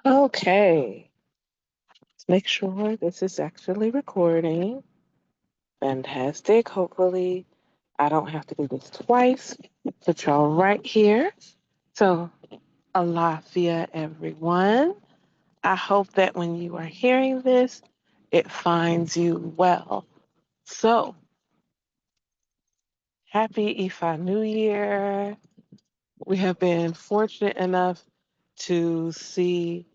Okay, let's make sure this is actually recording. Fantastic. Hopefully, I don't have to do this twice. Put y'all right here. So, Alafia, everyone. I hope that when you are hearing this, it finds you well. So, happy Ifa New Year. We have been fortunate enough to see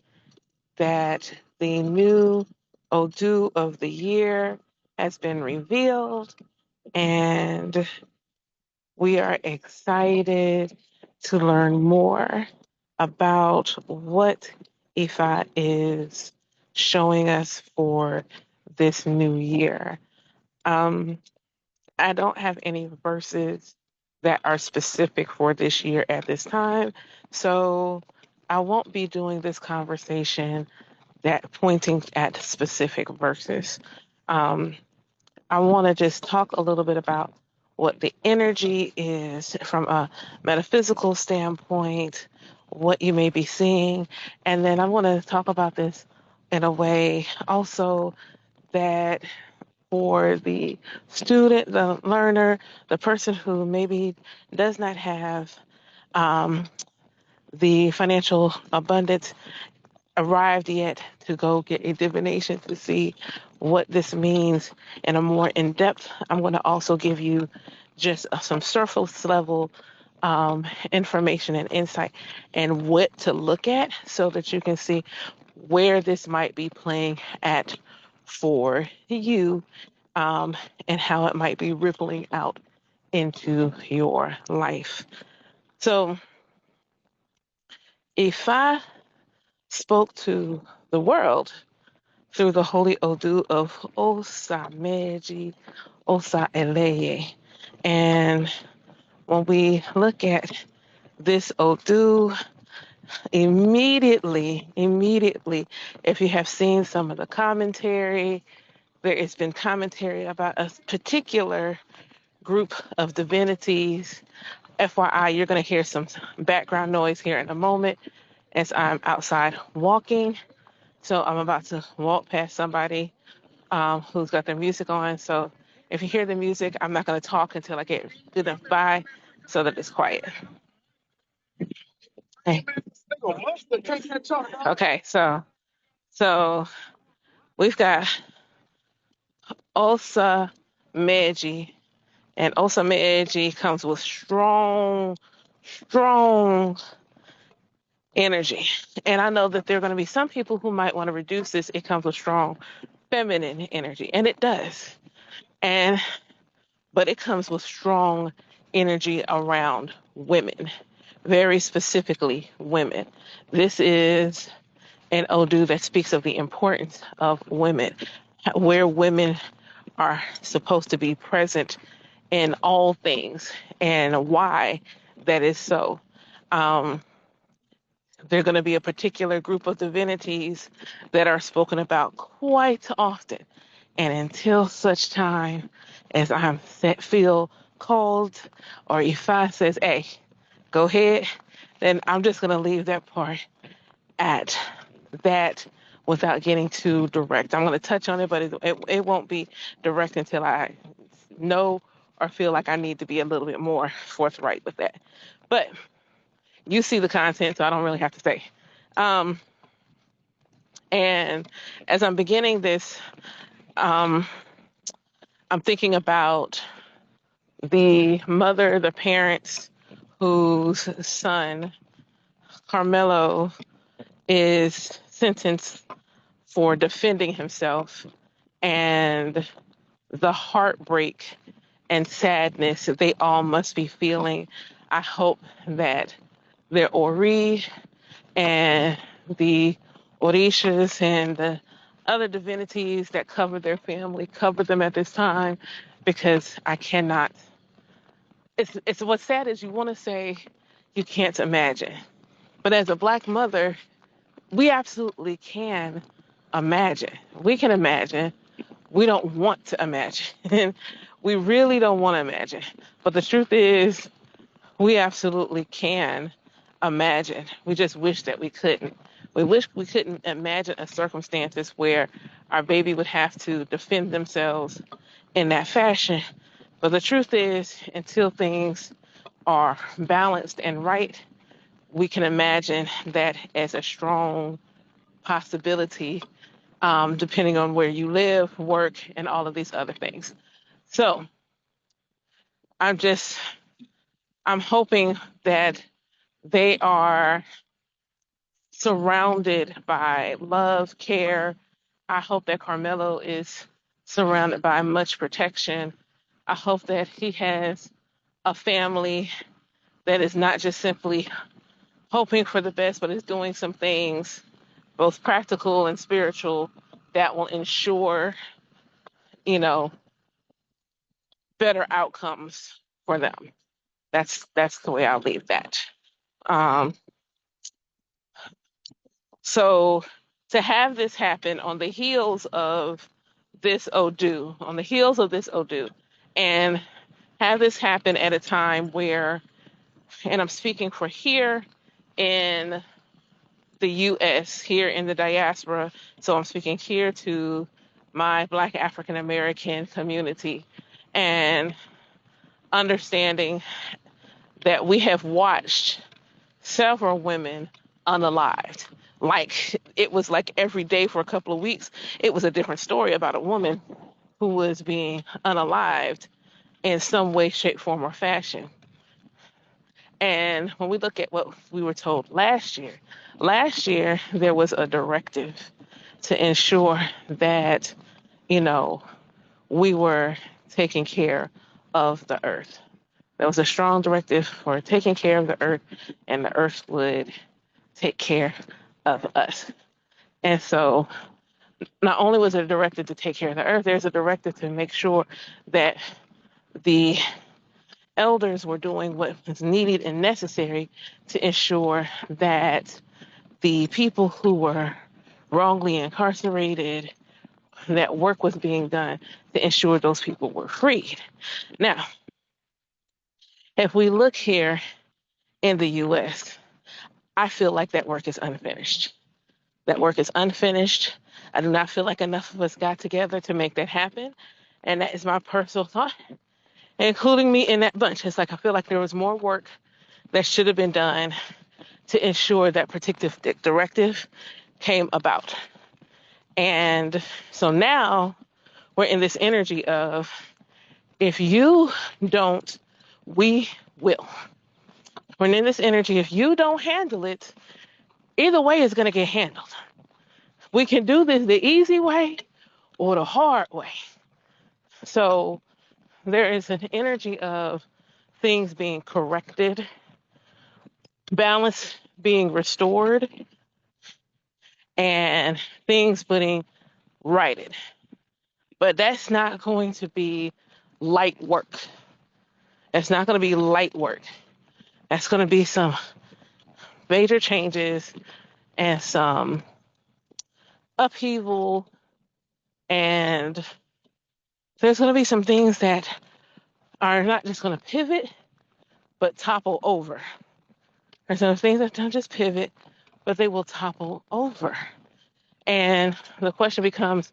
that the new Odu of the year has been revealed, and we are excited to learn more about what Ifa is showing us for this new year. Um, I don't have any verses that are specific for this year at this time, so I won't be doing this conversation that pointing at specific verses. Um, I want to just talk a little bit about what the energy is from a metaphysical standpoint, what you may be seeing, and then I want to talk about this in a way also that for the student, the learner, the person who maybe does not have um, the financial abundance arrived yet to go get a divination to see what this means in a more in depth. I'm going to also give you just some surface level information and insight and what to look at so that you can see where this might be playing at for you and how it might be rippling out into your life. So if I spoke to the world through the holy Odu of Osa Méjì, Osa Eleye. And when we look at this Odu, immediately, if you have seen some of the commentary, there has been commentary about a particular group of divinities. FYI, you're going to hear some background noise here in a moment as I'm outside walking. So I'm about to walk past somebody who's got their music on. So if you hear the music, I'm not going to talk until I get good enough by so that it's quiet. Okay. Okay, so we've got Osa Meji, and Osa Meji comes with strong energy. And I know that there are going to be some people who might want to reduce this. It comes with strong feminine energy, and it does. And but it comes with strong energy around women, very specifically women. This is an Odu that speaks of the importance of women, where women are supposed to be present in all things, and why that is so. Um, They're going to be a particular group of divinities that are spoken about quite often. And until such time as feel called, or if I says, hey, go ahead, then I'm just going to leave that part at that without getting too direct. I'm going to touch on it, but it won't be direct until I know or feel like I need to be a little bit more forthright with that. But you see the content, so I don't really have to say. Um, and as I'm beginning this, um, I'm thinking about the mother, the parents whose son, Carmelo, is sentenced for defending himself, and the heartbreak and sadness that they all must be feeling. I hope that their Ori and the Orishas and the other divinities that cover their family cover them at this time, because I cannot. It's what's sad is you want to say you can't imagine, but as a Black mother, we absolutely can imagine. We can imagine. We don't want to imagine. We really don't want to imagine. But the truth is, we absolutely can imagine. We just wish that we couldn't. We wish we couldn't imagine a circumstances where our baby would have to defend themselves in that fashion. But the truth is, until things are balanced and right, we can imagine that as a strong possibility, depending on where you live, work, and all of these other things. So I'm just, I'm hoping that they are surrounded by love, care. I hope that Carmelo is surrounded by much protection. I hope that he has a family that is not just simply hoping for the best, but is doing some things, both practical and spiritual, that will ensure, you know, better outcomes for them. That's the way I'll leave that. Um, so to have this happen on the heels of this Odu, on the heels of this Odu, and have this happen at a time where, and I'm speaking for here in the US, here in the diaspora, so I'm speaking here to my Black African American community, and understanding that we have watched several women unalived. Like it was like every day for a couple of weeks, it was a different story about a woman who was being unalived in some way, shape, form, or fashion. And when we look at what we were told last year there was a directive to ensure that, you know, we were taking care of the earth. There was a strong directive for taking care of the earth, and the earth would take care of us. And so, not only was it a directive to take care of the earth, there's a directive to make sure that the elders were doing what was needed and necessary to ensure that the people who were wrongly incarcerated, that work was being done to ensure those people were freed. Now, if we look here in the US, I feel like that work is unfinished. That work is unfinished. I do not feel like enough of us got together to make that happen. And that is my personal thought, including me in that bunch. It's like I feel like there was more work that should have been done to ensure that protective directive came about. And so now we're in this energy of if you don't, we will. We're in this energy, if you don't handle it, either way is going to get handled. We can do this the easy way or the hard way. So there is an energy of things being corrected, balance being restored, and things being righted. But that's not going to be light work. That's not going to be light work. That's going to be some major changes and some upheaval, and there's going to be some things that are not just going to pivot, but topple over. There's some things that don't just pivot, but they will topple over. And the question becomes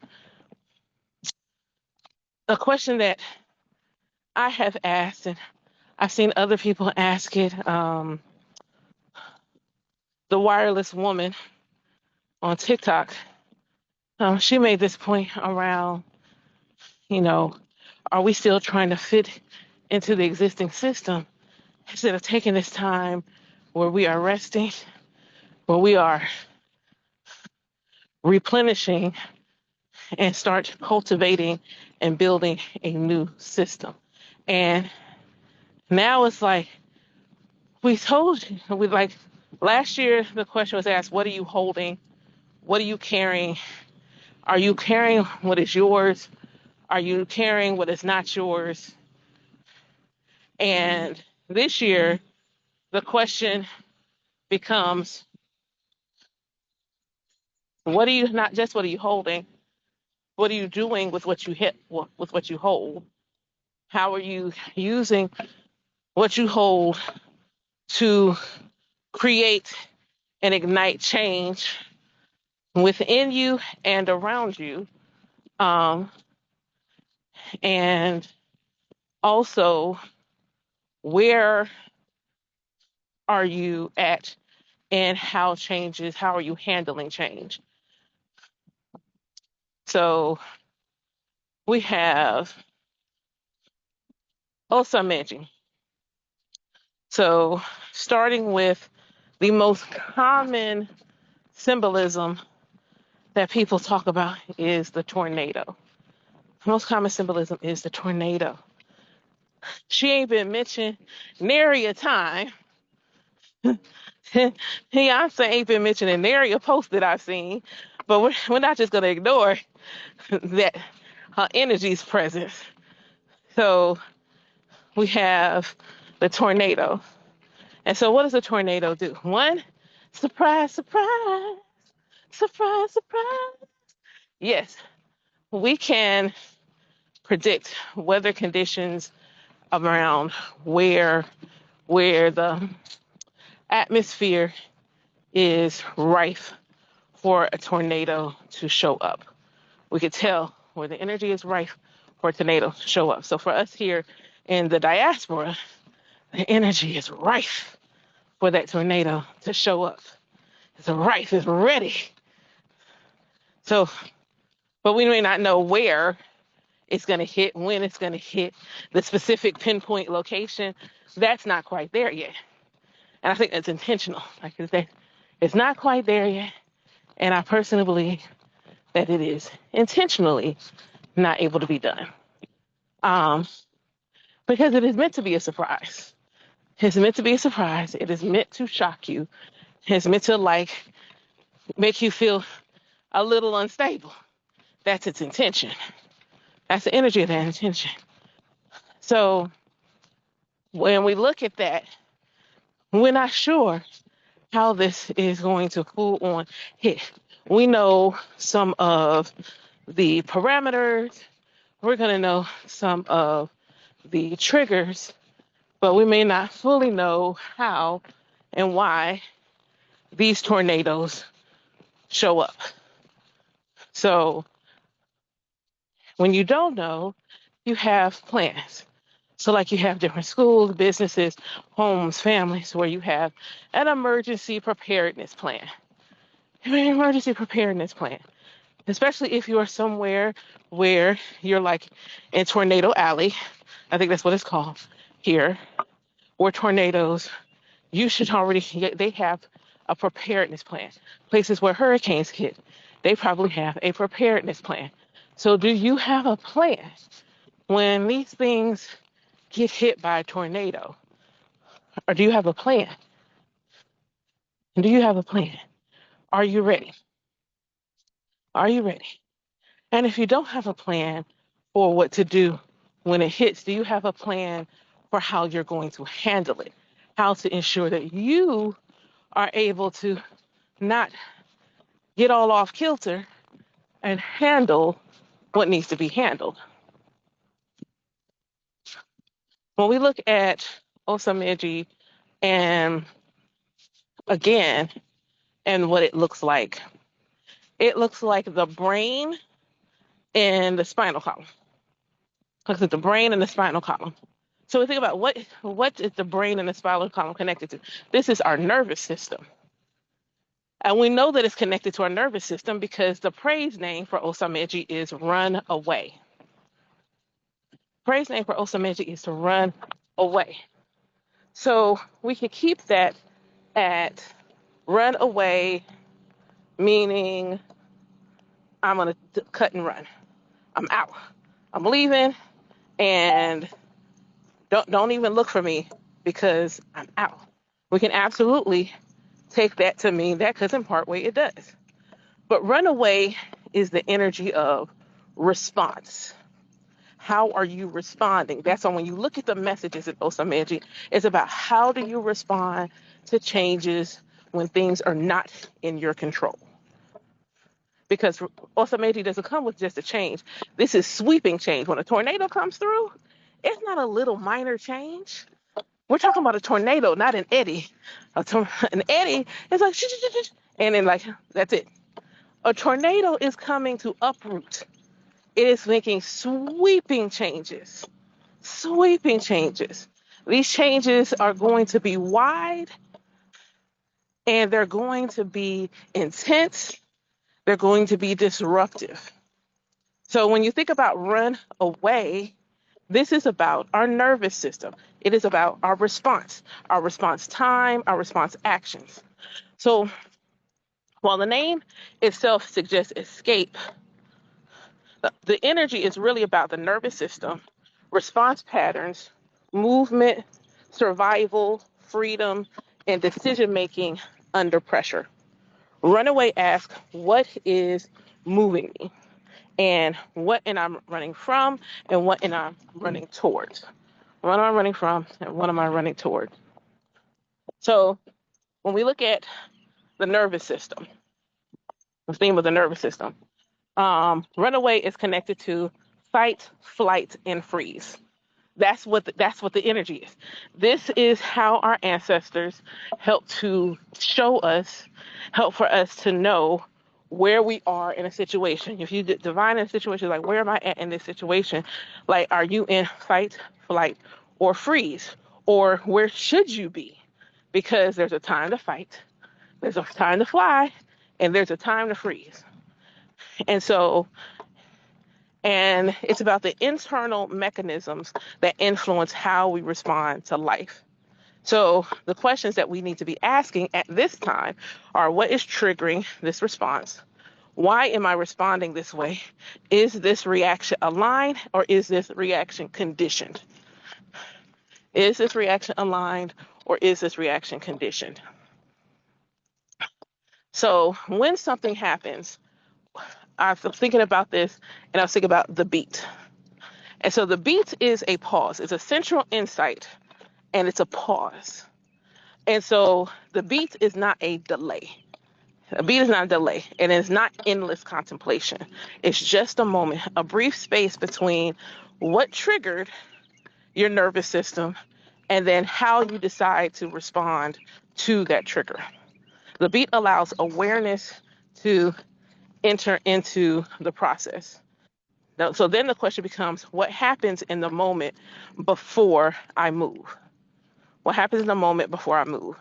a question that I have asked, and I've seen other people ask it. The wireless woman on TikTok, she made this point around, you know, are we still trying to fit into the existing system instead of taking this time where we are resting, where we are replenishing and start cultivating and building a new system. And now it's like we told you, we like last year the question was asked, what are you holding? What are you carrying? Are you carrying what is yours? Are you carrying what is not yours? And this year the question becomes, what are you, not just what are you holding, what are you doing with what you hit, with what you hold? How are you using what you hold to create and ignite change within you and around you, um, and also where are you at and how are you handling change? So we have Osameji. So starting with the most common symbolism that people talk about is the tornado. The most common symbolism is the tornado. She ain't been mentioned nary a time. Beyonce ain't been mentioned in nary a post that I've seen. But we're not just going to ignore that her energy is present. So we have the tornado. And so what does a tornado do? One, surprise, surprise, surprise, surprise. Yes, we can predict weather conditions around where the atmosphere is rife for a tornado to show up. We could tell where the energy is rife for a tornado to show up. So for us here in the diaspora, the energy is rife for that tornado to show up. It's rife, it's ready. So, but we may not know where it's going to hit, when it's going to hit, the specific pinpoint location. That's not quite there yet. And I think that's intentional. Like it's not quite there yet. And I personally believe that it is intentionally not able to be done. Um, because it is meant to be a surprise. It's meant to be a surprise. It is meant to shock you. It's meant to like make you feel a little unstable. That's its intention. That's the energy of that intention. So when we look at that, we're not sure how this is going to full on hit. We know some of the parameters. We're going to know some of the triggers, but we may not fully know how and why these tornadoes show up. So when you don't know, you have plans. So like you have different schools, businesses, homes, families, where you have an emergency preparedness plan. An emergency preparedness plan, especially if you are somewhere where you're like in Tornado Alley. I think that's what it's called here, where tornadoes, you should already, they have a preparedness plan. Places where hurricanes hit, they probably have a preparedness plan. So do you have a plan when these things get hit by a tornado? Or do you have a plan? Do you have a plan? Are you ready? Are you ready? And if you don't have a plan for what to do when it hits, do you have a plan for how you're going to handle it? How to ensure that you are able to not get all off kilter and handle what needs to be handled. When we look at Osameji and again, and what it looks like the brain and the spinal column. Looks at the brain and the spinal column. So we think about what is the brain and the spinal column connected to? This is our nervous system. And we know that it's connected to our nervous system because the praise name for Osameji is Runaway. Praise name for Osameji is to run away. So we can keep that at run away, meaning I'm going to cut and run. I'm out. I'm leaving, and don't even look for me because I'm out. We can absolutely take that to mean that because in part way it does. But runaway is the energy of response. How are you responding? That's when you look at the messages at Osameji, it's about how do you respond to changes when things are not in your control. Because Osameji doesn't come with just a change. This is sweeping change. When a tornado comes through, it's not a little minor change. We're talking about a tornado, not an eddy. An eddy is like, and then like, that's it. A tornado is coming to uproot. It is making sweeping changes. Sweeping changes. These changes are going to be wide and they're going to be intense. They're going to be disruptive. So when you think about run away, this is about our nervous system. It is about our response time, our response actions. So while the name itself suggests escape, the energy is really about the nervous system, response patterns, movement, survival, freedom, and decision making under pressure. Runaway asks, what is moving me? And what am I running from? And what am I running towards? What am I running from? And what am I running towards? So when we look at the nervous system, the theme of the nervous system, runaway is connected to fight, flight, and freeze. That's what the energy is. This is how our ancestors help to show us, help for us to know where we are in a situation. If you divine in a situation, like where am I at in this situation? Like, are you in fight, flight, or freeze? Or where should you be? Because there's a time to fight, there's a time to fly, and there's a time to freeze. And so and it's about the internal mechanisms that influence how we respond to life. So the questions that we need to be asking at this time are, what is triggering this response? Why am I responding this way? Is this reaction aligned or is this reaction conditioned? Is this reaction aligned or is this reaction conditioned? So when something happens, I was thinking about this and I was thinking about the beat. And so the beat is a pause. It's a central insight and it's a pause. And so the beat is not a delay. A beat is not a delay and it's not endless contemplation. It's just a moment, a brief space between what triggered your nervous system and then how you decide to respond to that trigger. The beat allows awareness to enter into the process. Now, so then the question becomes, what happens in the moment before I move? What happens in the moment before I move?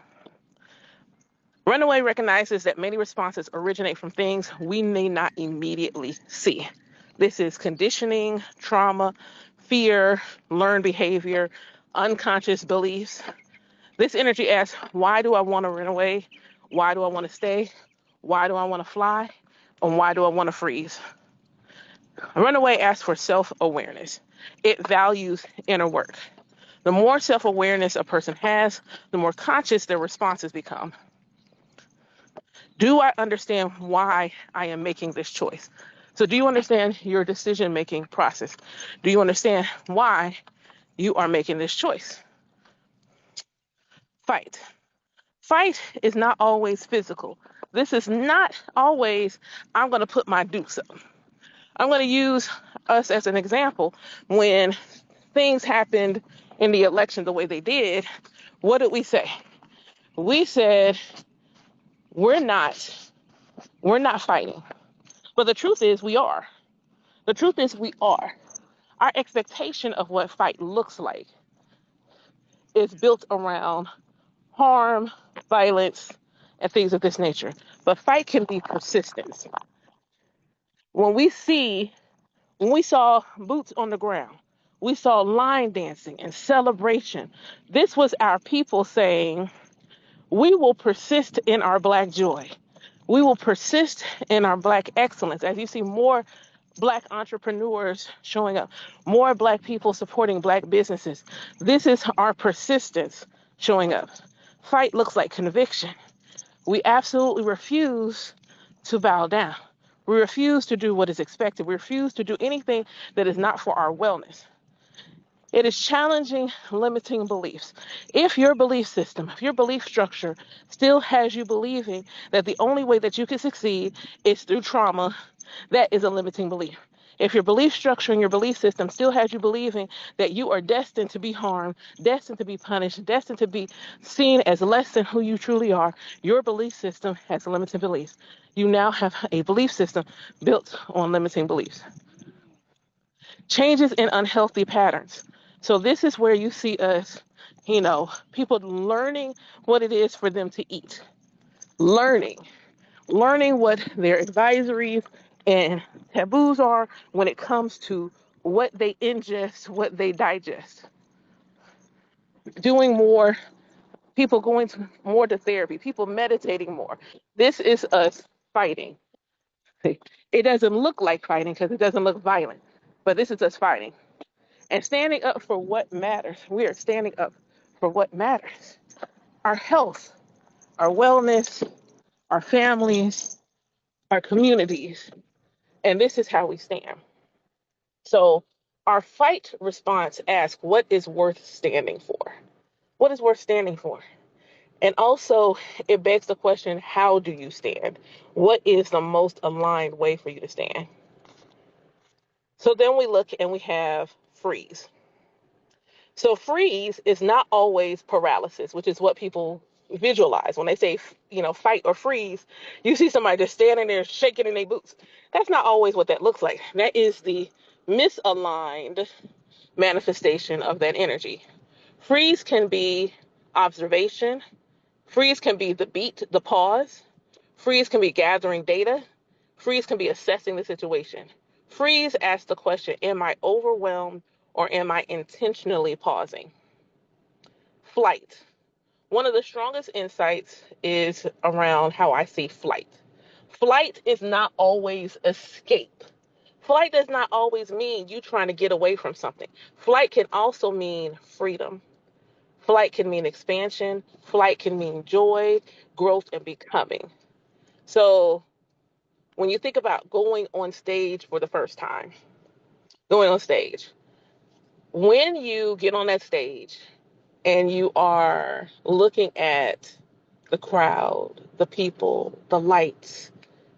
Runaway recognizes that many responses originate from things we may not immediately see. This is conditioning, trauma, fear, learned behavior, unconscious beliefs. This energy asks, why do I want to run away? Why do I want to stay? Why do I want to fly? And why do I want to freeze? Runaway asks for self-awareness. It values inner work. The more self-awareness a person has, the more conscious their responses become. Do I understand why I am making this choice? So do you understand your decision-making process? Do you understand why you are making this choice? Fight. Fight is not always physical. This is not always, I'm going to put my dukes up. I'm going to use us as an example. When things happened in the election the way they did, what did we say? We said, we're not fighting. But the truth is we are. The truth is we are. Our expectation of what fight looks like is built around harm, violence, and things of this nature. But fight can be persistence. When we saw boots on the ground, we saw line dancing and celebration. This was our people saying, we will persist in our Black joy. We will persist in our Black excellence. As you see more Black entrepreneurs showing up, more Black people supporting Black businesses, this is our persistence showing up. Fight looks like conviction. We absolutely refuse to bow down. We refuse to do what is expected. We refuse to do anything that is not for our wellness. It is challenging limiting beliefs. If your belief system, if your belief structure still has you believing that the only way that you can succeed is through trauma, that is a limiting belief. If your belief structure and your belief system still has you believing that you are destined to be harmed, destined to be punished, destined to be seen as less than who you truly are, your belief system has limiting beliefs. You now have a belief system built on limiting beliefs. Changes in unhealthy patterns. So this is where you see us, people learning what it is for them to eat, learning what their advisories and taboos are when it comes to what they ingest, what they digest. Doing more, people going more to therapy, people meditating more. This is us fighting. It doesn't look like fighting because it doesn't look violent, but this is us fighting and standing up for what matters. We are standing up for what matters: our health, our wellness, our families, our communities. And this is how we stand. So our fight response asks, what is worth standing for? What is worth standing for? And also, it begs the question, how do you stand? What is the most aligned way for you to stand? So then we look and we have freeze. So freeze is not always paralysis, which is what people visualize when they say, fight or freeze. You see somebody just standing there shaking in their boots. That's not always what that looks like. That is the misaligned manifestation of that energy. Freeze can be observation. Freeze can be the beat, the pause. Freeze can be gathering data. Freeze can be assessing the situation. Freeze asks the question, am I overwhelmed or am I intentionally pausing? Flight. One of the strongest insights is around how I see flight. Flight is not always escape. Flight does not always mean you trying to get away from something. Flight can also mean freedom. Flight can mean expansion. Flight can mean joy, growth, and becoming. So when you think about going on stage for the first time, going on stage, when you get on that stage and you are looking at the crowd, the people, the lights,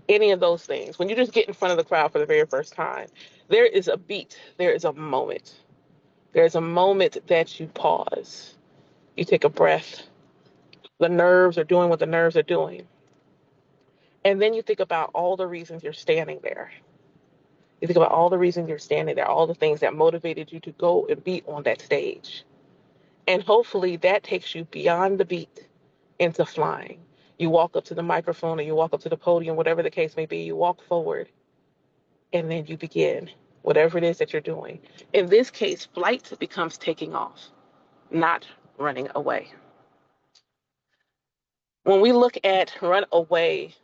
any of those things, when you just get in front of the crowd for the very first time, there is a beat, there is a moment. There's a moment that you pause. You take a breath. The nerves are doing what the nerves are doing. And then you think about all the reasons you're standing there. You think about all the reasons you're standing there, all the things that motivated you to go and be on that stage. And hopefully that takes you beyond the beat into flying. You walk up to the microphone or you walk up to the podium, whatever the case may be, you walk forward and then you begin whatever it is that you're doing. In this case, flight becomes taking off, not running away. When we look at run away,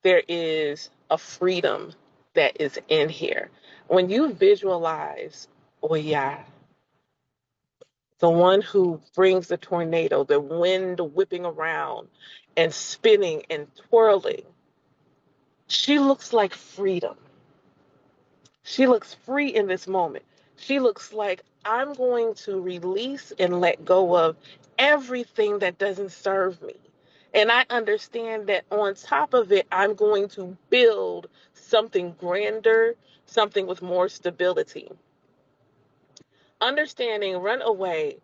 there is a freedom that is in here. When you visualize Oya, the one who brings the tornado, the wind whipping around and spinning and twirling, she looks like freedom. She looks free in this moment. She looks like I'm going to release and let go of everything that doesn't serve me. And I understand that on top of it, I'm going to build something grander, something with more stability. Understanding run away,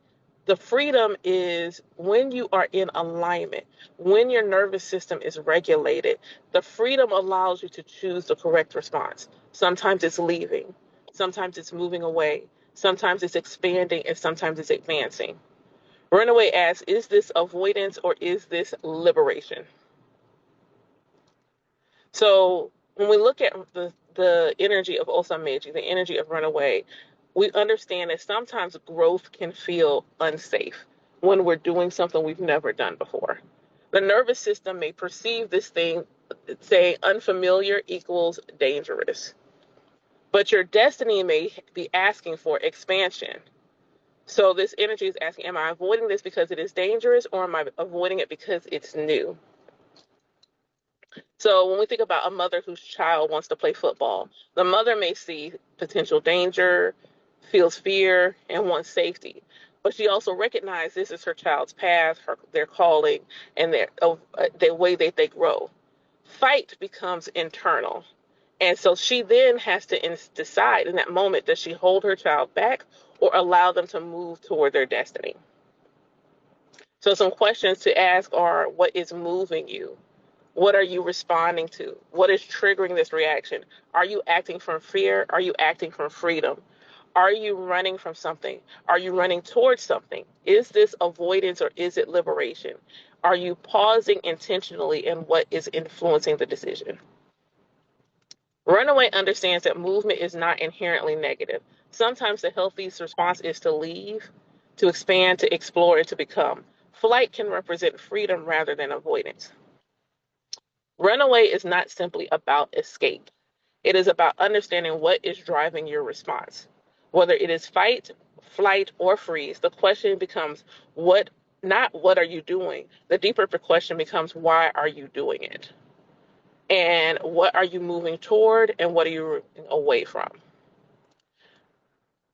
the freedom is when you are in alignment, when your nervous system is regulated, the freedom allows you to choose the correct response. Sometimes it's leaving, sometimes it's moving away, sometimes it's expanding, and sometimes it's advancing. Runaway asks, is this avoidance or is this liberation? So when we look at the energy of Méjì, the energy of runaway, we understand that sometimes growth can feel unsafe when we're doing something we've never done before. The nervous system may perceive this thing, say unfamiliar equals dangerous, but your destiny may be asking for expansion. So this energy is asking, am I avoiding this because it is dangerous or am I avoiding it because it's new? So when we think about a mother whose child wants to play football, the mother may see potential danger, feels fear, and wants safety. But she also recognizes this is her child's path, their calling, and their way that they grow. Fight becomes internal, And so she then has to decide in that moment, does she hold her child back or allow them to move toward their destiny? So some questions to ask are, what is moving you? What are you responding to? What is triggering this reaction? Are you acting from fear? Are you acting from freedom? Are you running from something? Are you running towards something? Is this avoidance or is it liberation? Are you pausing intentionally in what is influencing the decision? Runaway understands that movement is not inherently negative. Sometimes the healthiest response is to leave, to expand, to explore, and to become. Flight can represent freedom rather than avoidance. Runaway is not simply about escape. It is about understanding what is driving your response. Whether it is fight, flight, or freeze, the question becomes what, not what are you doing? The deeper question becomes why are you doing it? And what are you moving toward and what are you moving away from?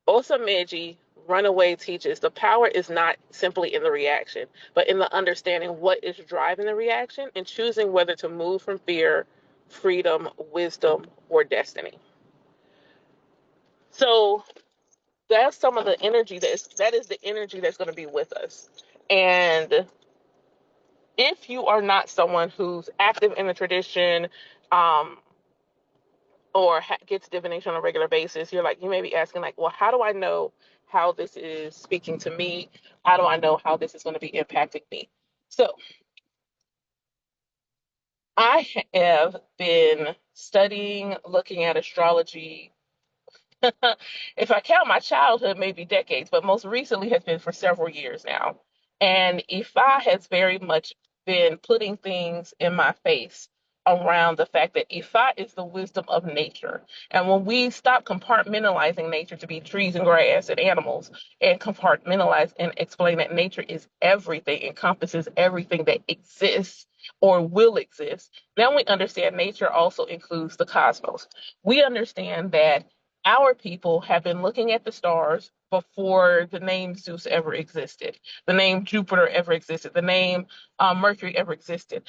Also, Méjì, Runaway teaches the power is not simply in the reaction, but in the understanding what is driving the reaction and choosing whether to move from fear, freedom, wisdom, or destiny. So that's some of the energy that is the energy that's going to be with us. And if you are not someone who's active in the tradition, um, or gets divination on a regular basis, you may be asking like, well, how do I know how this is speaking to me? How do I know how this is going to be impacting me? So I have been studying, looking at astrology. If I count my childhood, maybe decades, but most recently has been for several years now. And Ifa has very much been putting things in my face around the fact that Ifa is the wisdom of nature. And when we stop compartmentalizing nature to be trees and grass and animals and compartmentalize and explain that nature is everything, encompasses everything that exists or will exist, then we understand nature also includes the cosmos. We understand that our people have been looking at the stars before the name Zeus ever existed, the name Jupiter ever existed, the name Mercury ever existed.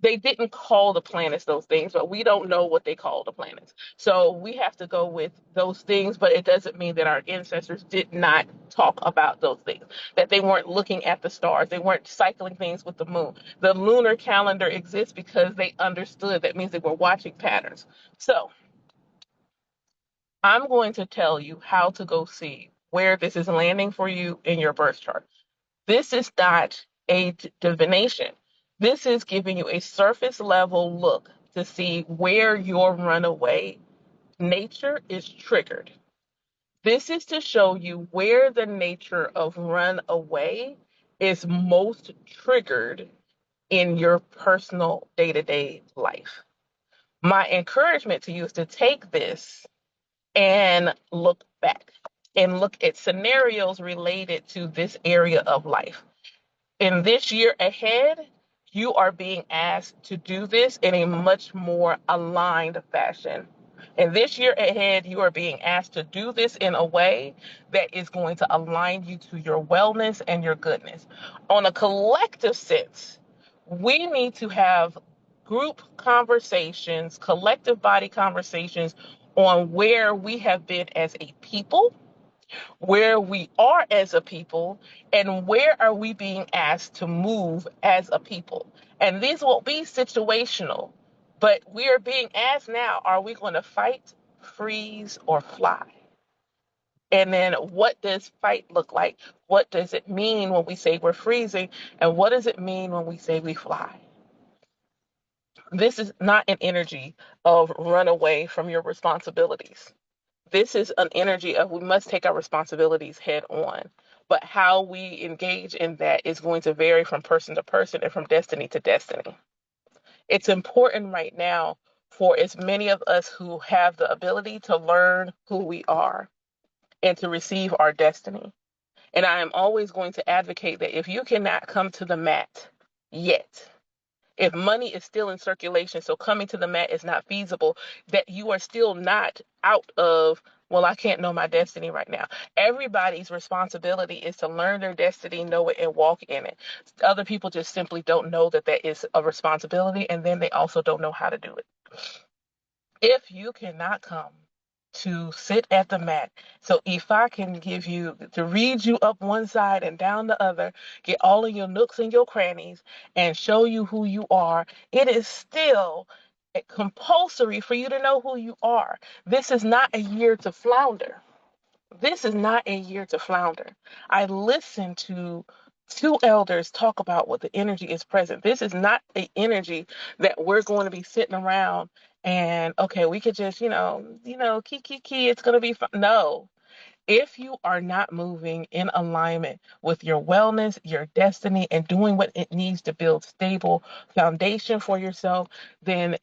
They didn't call the planets those things, but we don't know what they call the planets. So we have to go with those things, but it doesn't mean that our ancestors did not talk about those things, that they weren't looking at the stars, they weren't cycling things with the moon. The lunar calendar exists because they understood that means they were watching patterns. So I'm going to tell you how to go see where this is landing for you in your birth chart. This is not a divination. This is giving you a surface level look to see where your runaway nature is triggered. This is to show you where the nature of runaway is most triggered in your personal day to day life. My encouragement to you is to take this and look back and look at scenarios related to this area of life. In this year ahead, you are being asked to do this in a much more aligned fashion. In this year ahead, you are being asked to do this in a way that is going to align you to your wellness and your goodness. On a collective sense, we need to have group conversations, collective body conversations on where we have been as a people, where we are as a people, and where are we being asked to move as a people. And these won't be situational, but we are being asked now, are we going to fight, freeze, or fly? And then what does fight look like? What does it mean when we say we're freezing? And what does it mean when we say we fly? This is not an energy of run away from your responsibilities. This is an energy of we must take our responsibilities head on. But how we engage in that is going to vary from person to person and from destiny to destiny. It's important right now for as many of us who have the ability to learn who we are and to receive our destiny. And I am always going to advocate that if you cannot come to the mat yet, if money is still in circulation, so coming to the mat is not feasible, that you are still not out of, well, I can't know my destiny right now. Everybody's responsibility is to learn their destiny, know it, and walk in it. Other people just simply don't know that that is a responsibility, and then they also don't know how to do it. If you cannot come to sit at the mat, so if I can give you to read you up one side and down the other, get all of your nooks and your crannies, and show you who you are, it is still compulsory for you to know who you are. This is not a year to flounder. This is not a year to flounder. I listened to two elders talk about what the energy is present. This is not an energy that we're going to be sitting around and okay, we could just, key, it's going to be fun. No. If you are not moving in alignment with your wellness, your destiny, and doing what it needs to build stable foundation for yourself, then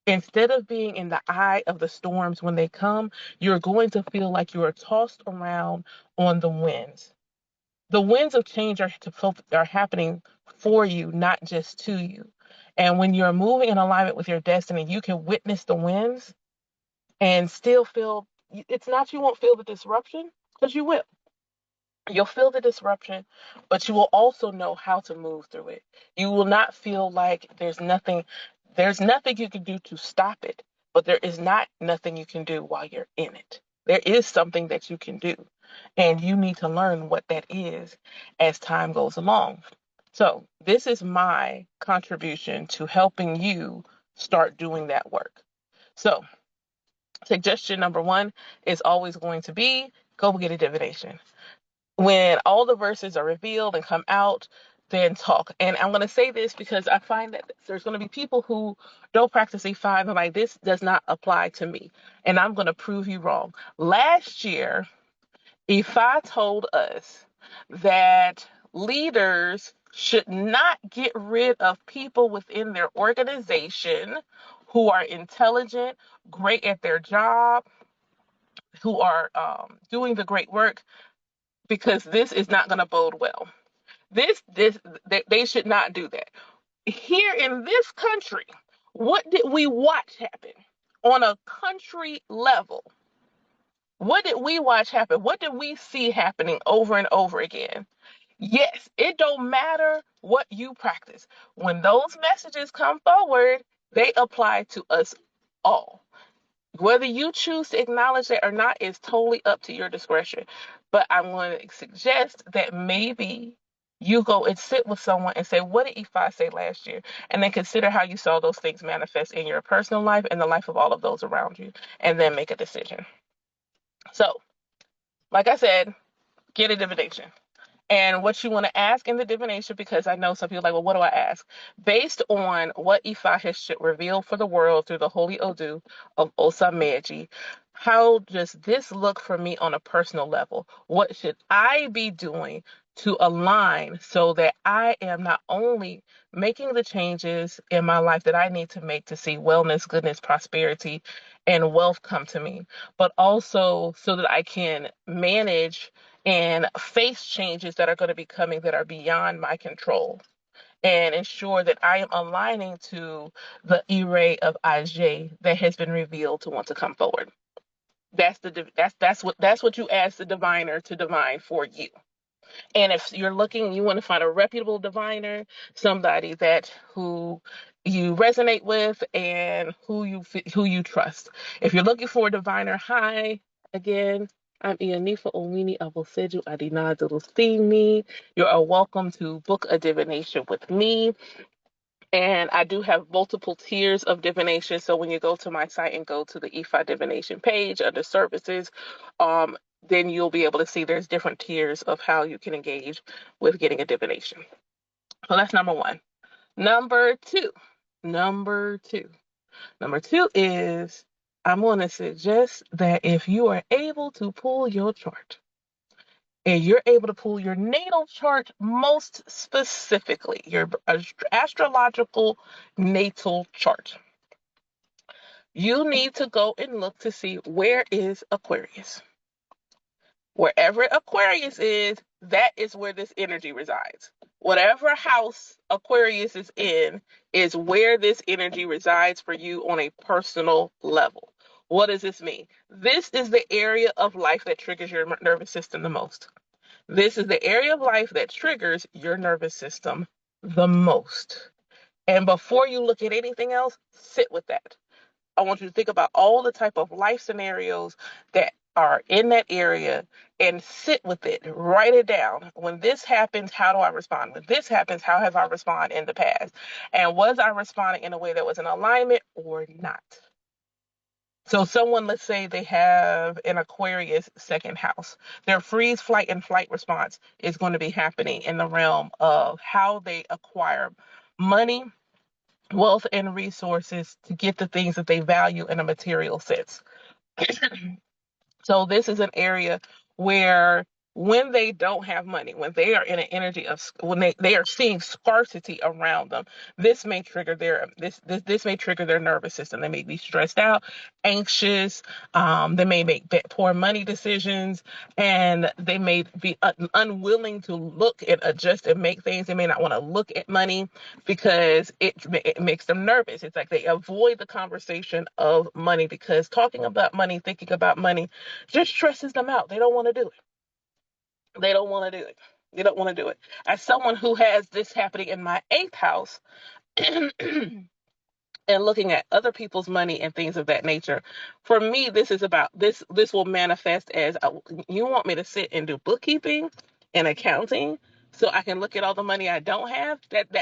instead of being in the eye of the storms when they come, you're going to feel like you are tossed around on the winds. The winds of change are happening for you, not just to you. And when you're moving in alignment with your destiny, you can witness the winds and still feel it's not you won't feel the disruption because you will. You'll feel the disruption, but you will also know how to move through it. You will not feel like there's nothing you can do to stop it, but there is not nothing you can do while you're in it. There is something that you can do, and you need to learn what that is as time goes along. So, this is my contribution to helping you start doing that work. So, suggestion number one is always going to be go get a divination when all the verses are revealed and come out, then talk. And I'm going to say this because I find that there's going to be people who don't practice E5 and like, this does not apply to me. And I'm going to prove you wrong. Last year, E5 told us that leaders should not get rid of people within their organization who are intelligent, great at their job, who are doing the great work, because this is not going to bode well. They should not do that. Here in this country, what did we watch happen on a country level? What did we watch happen? What did we see happening over and over again? Yes, it don't matter what you practice. When those messages come forward, they apply to us all. Whether you choose to acknowledge it or not is totally up to your discretion. But I'm going to suggest that maybe you go and sit with someone and say, what did E5 say last year? And then consider how you saw those things manifest in your personal life and the life of all of those around you, and then make a decision. So, like I said, get a divination. And what you want to ask in the divination, because I know some people are like, well, what do I ask? Based on what Ifa has revealed for the world through the Holy Odu of Osa Méjì, how does this look for me on a personal level? What should I be doing to align so that I am not only making the changes in my life that I need to make to see wellness, goodness, prosperity, and wealth come to me, but also so that I can manage and face changes that are going to be coming that are beyond my control, and ensure that I am aligning to the array of IJ that has been revealed to want to come forward. That's what you ask the diviner to divine for you. And if you're looking, you want to find a reputable diviner, somebody that who you resonate with and who you trust. If you're looking for a diviner, hi again. I'm Ianifa Owini Aboseju Adina Dulustimi. You are welcome to book a divination with me. And I do have multiple tiers of divination. So when you go to my site and go to the EFI divination page under services, then you'll be able to see there's different tiers of how you can engage with getting a divination. So that's number one. Number two. Number two. Number two is I'm going to suggest that if you are able to pull your chart, and you're able to pull your natal chart most specifically, your astrological natal chart, you need to go and look to see where is Aquarius. Wherever Aquarius is, that is where this energy resides. Whatever house Aquarius is in is where this energy resides for you on a personal level. What does this mean? This is the area of life that triggers your nervous system the most. This is the area of life that triggers your nervous system the most. And before you look at anything else, sit with that. I want you to think about all the type of life scenarios that are in that area and sit with it. Write it down. When this happens, how do I respond? When this happens, how have I responded in the past? And was I responding in a way that was in alignment or not? So someone, let's say they have an Aquarius second house, their freeze, flight, and flight response is going to be happening in the realm of how they acquire money, wealth, and resources to get the things that they value in a material sense. So this is an area where when they don't have money, when they are in an energy of when they are seeing scarcity around them, this may trigger their nervous system. They may be stressed out, anxious, they may make poor money decisions, and they may be unwilling to look and adjust and make things. They may not want to look at money because it makes them nervous. It's like they avoid the conversation of money because talking about money, thinking about money just stresses them out. They don't want to do it. They don't want to do it. They don't want to do it. As someone who has this happening in my eighth house, and looking at other people's money and things of that nature, for me, this is about this. This will manifest as you want me to sit and do bookkeeping and accounting. So I can look at all the money I don't have.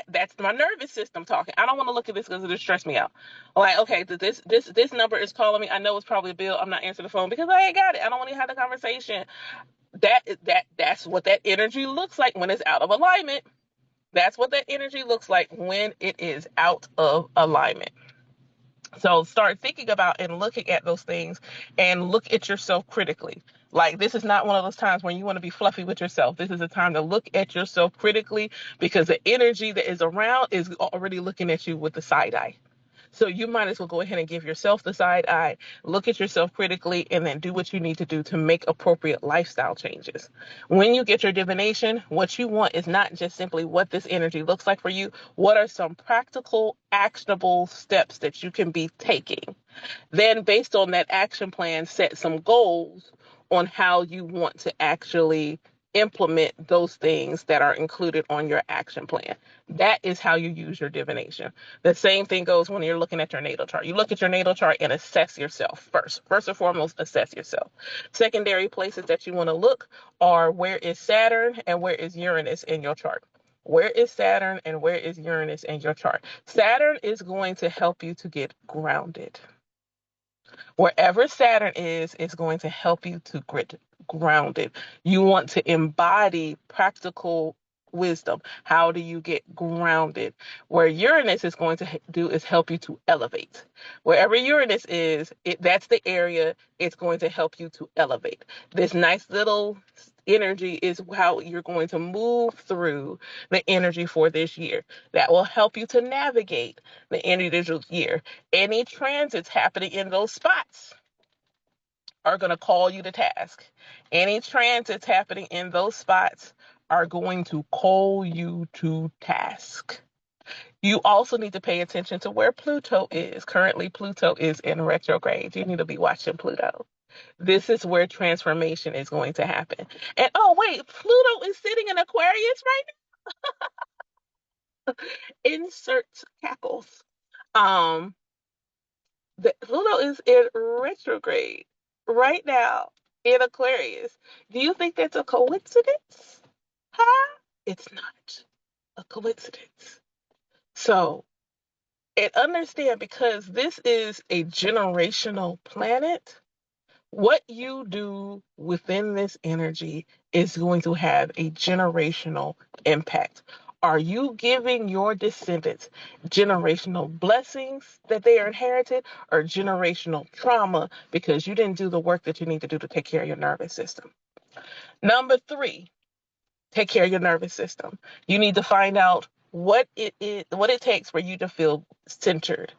That's my nervous system talking. I don't want to look at this because it'll stress me out. Like, okay, this number is calling me. I know it's probably a bill. I'm not answering the phone because I ain't got it. I don't want to have the conversation. That's what that energy looks like when it's out of alignment. That's what that energy looks like when it is out of alignment. So start thinking about and looking at those things and look at yourself critically. Like, this is not one of those times when you want to be fluffy with yourself. This is a time to look at yourself critically because the energy that is around is already looking at you with the side eye. So you might as well go ahead and give yourself the side eye, look at yourself critically, and then do what you need to do to make appropriate lifestyle changes. When you get your divination, what you want is not just simply what this energy looks like for you. What are some practical, actionable steps that you can be taking? Then, based on that action plan, set some goals on how you want to actually implement those things that are included on your action plan. That is how you use your divination. The same thing goes when you're looking at your natal chart. You look at your natal chart and assess yourself first. First and foremost, assess yourself. Secondary places that you want to look are where is Saturn and where is Uranus in your chart. Where is Saturn and where is Uranus in your chart? Saturn is going to help you to get grounded. Wherever Saturn is, it's going to help you to get grounded. You want to embody practical wisdom. How do you get grounded? Where Uranus is going to do is help you to elevate. Wherever Uranus is, that's the area it's going to help you to elevate. This nice little energy is how you're going to move through the energy for this year. That will help you to navigate the individual year. Any transits happening in those spots are going to call you to task. Any transits happening in those spots are going to call you to task. You also need to pay attention to where Pluto is. Currently, Pluto is in retrograde. You need to be watching Pluto. This is where transformation is going to happen. And oh, wait, Pluto is sitting in Aquarius right now. Insert cackles. Um, Pluto is in retrograde right now in Aquarius. Do you think that's a coincidence? Huh? It's not a coincidence. So, and understand, because this is a generational planet, what you do within this energy is going to have a generational impact. Are you giving your descendants generational blessings that they are inherited, or generational trauma because you didn't do the work that you need to do to take care of your nervous system? Number three, take care of your nervous system. You need to find out what it takes for you to feel centered,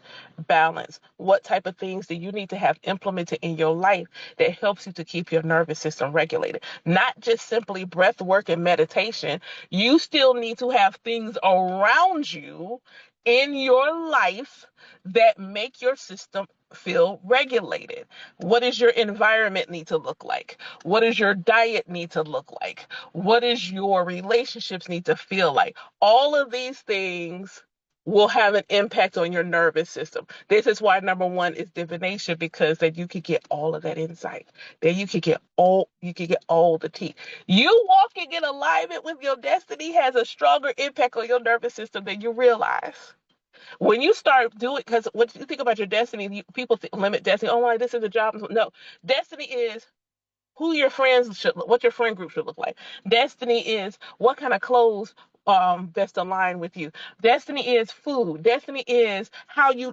balanced. What type of things do you need to have implemented in your life that helps you to keep your nervous system regulated? Not just simply breath work and meditation. You still need to have things around you in your life that make your system feel regulated. What does your environment need to look like? What does your diet need to look like? What does your relationships need to feel like? All of these things will have an impact on your nervous system. This is why number one is divination, because then you could get all of that insight. Then you could get all the tea. You walking in alignment with your destiny has a stronger impact on your nervous system than you realize. When you start doing, because when you think about your destiny, people limit destiny. Oh my, this is a job. No, destiny is what your friend group should look like. Destiny is what kind of clothes best align with you. Destiny is food. Destiny is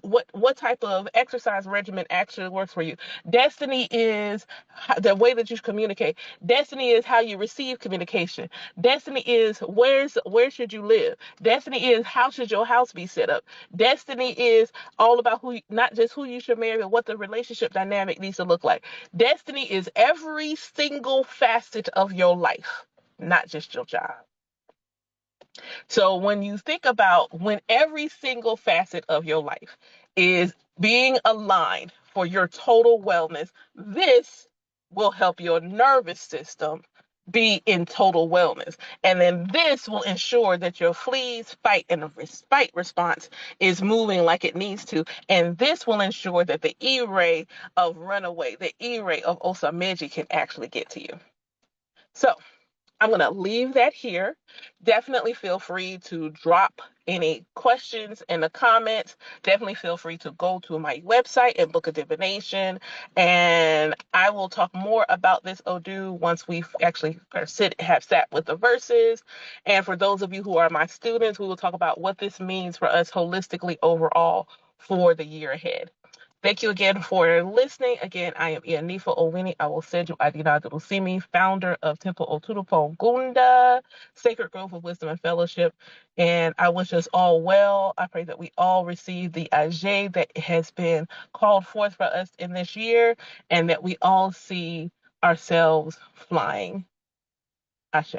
what type of exercise regimen actually works for you. Destiny is the way that you communicate. Destiny is how you receive communication. Destiny is where should you live. Destiny is how should your house be set up. Destiny is all about not just who you should marry, but what the relationship dynamic needs to look like. Destiny is every single facet of your life, not just your job. So when you think about when every single facet of your life is being aligned for your total wellness, this will help your nervous system be in total wellness. And then this will ensure that your fleas, fight, and fight response is moving like it needs to. And this will ensure that the E-ray of Runaway, the E-ray of Méjì can actually get to you. So I'm going to leave that here. Definitely feel free to drop any questions in the comments. Definitely feel free to go to my website and book a divination. And I will talk more about this Odu once we actually have sat with the verses. And for those of you who are my students, we will talk about what this means for us holistically overall for the year ahead. Thank you again for listening. Again, I am Ianifa Owini. I will send you Adina Durusimi, founder of Temple Otutupo Gunda, Sacred Grove of Wisdom and Fellowship. And I wish us all well. I pray that we all receive the Ajay that has been called forth for us in this year, and that we all see ourselves flying. Ashe.